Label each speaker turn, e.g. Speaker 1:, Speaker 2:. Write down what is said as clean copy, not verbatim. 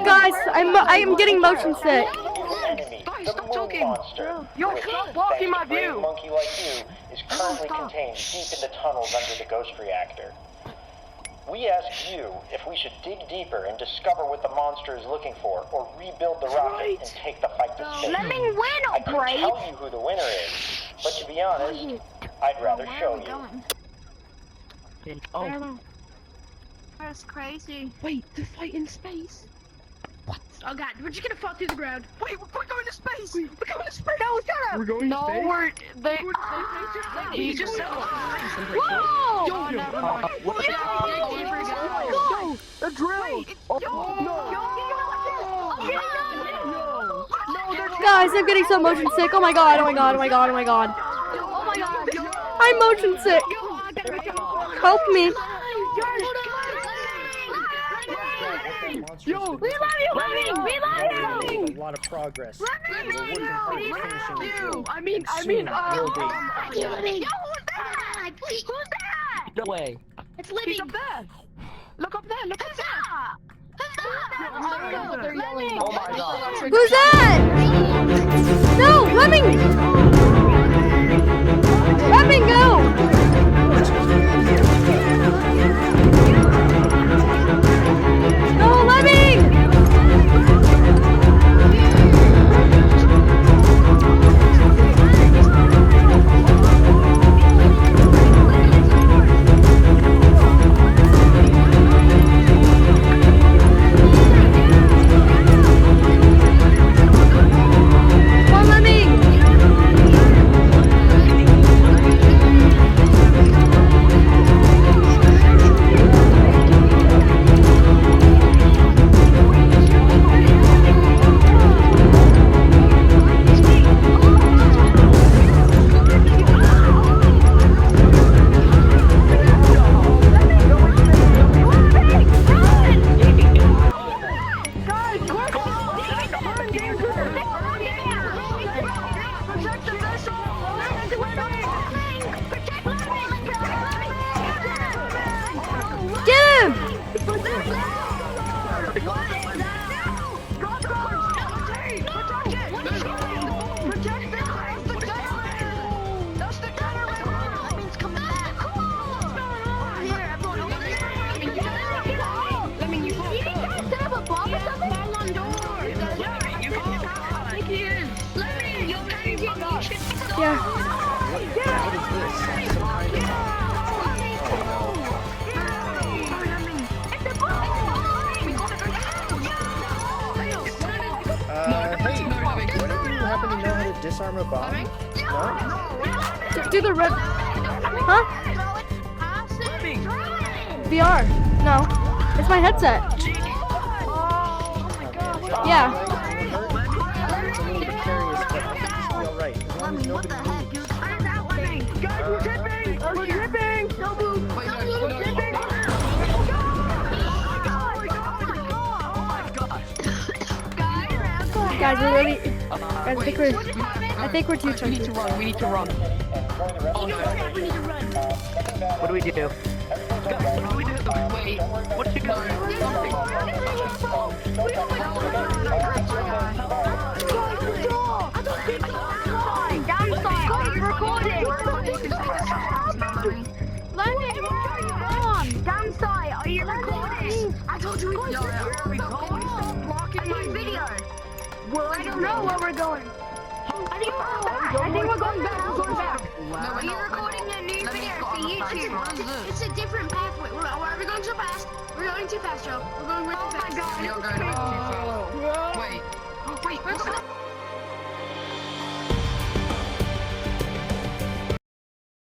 Speaker 1: Guys, I am getting motion sick.
Speaker 2: Guys, stop talking. Yo, stop blocking my view.
Speaker 3: A monkey like you is currently contained deep in the tunnels under the ghost reactor. We ask you if we should dig deeper and discover what the monster is looking for, or rebuild the rocket and take the fight to space.
Speaker 4: Let me win,
Speaker 3: I could tell you who the winner is, but to be honest, I'd rather show you.
Speaker 2: Oh,
Speaker 4: That's crazy.
Speaker 2: wait, the fight in space.
Speaker 4: Oh god, we're just gonna fall through the ground.
Speaker 2: Wait, we're going to space. We're going to space.
Speaker 4: No, shut up.
Speaker 2: We're going to space.
Speaker 4: He just said,
Speaker 2: Whoa!
Speaker 4: Yo, never mind.
Speaker 2: Yo, a drill.
Speaker 1: Guys, I'm getting so motion sick. Oh my god, oh my god, oh my god, oh my god. I'm motion sick. Help me.
Speaker 2: Yo,
Speaker 4: we love you, Lemming! We love you!
Speaker 5: A lot of progress.
Speaker 4: Lemming!
Speaker 5: We're working hard at finishing the job.
Speaker 2: I mean,
Speaker 5: Soon
Speaker 4: Yo, who's that? Who's that?
Speaker 6: No way.
Speaker 4: It's Libby.
Speaker 2: he's up there. Look up there. Look up there.
Speaker 4: They're yelling.
Speaker 6: Oh my god.
Speaker 1: Who's that? No, Lemming! Lemming, go! No, Lemming! Come on, Lemming! Get him! Yeah.
Speaker 5: What is this? Some kind of... Hey, whatever you happen to know how to disarm a bomb? No?
Speaker 1: Do the red... Huh? VR. No. It's my headset. Yeah.
Speaker 5: It's a little precarious, but I think this will be alright. As long as nobody moves.
Speaker 2: Guys, we're dripping. We're dripping.
Speaker 1: Guys, we're really... Guys, I think we're too chunky.
Speaker 6: We need to run. What do we do? Guys, what do we do? Wait, what should we do?
Speaker 4: Downside, are you recording? I told you we were blocking my video. Well, I don't know where we're going. I think we're going back. We're going back. Are you recording a new video for YouTube? It's a different pathway. We're going too fast. We're going too fast, Joe. We're going way too fast. Oh my god.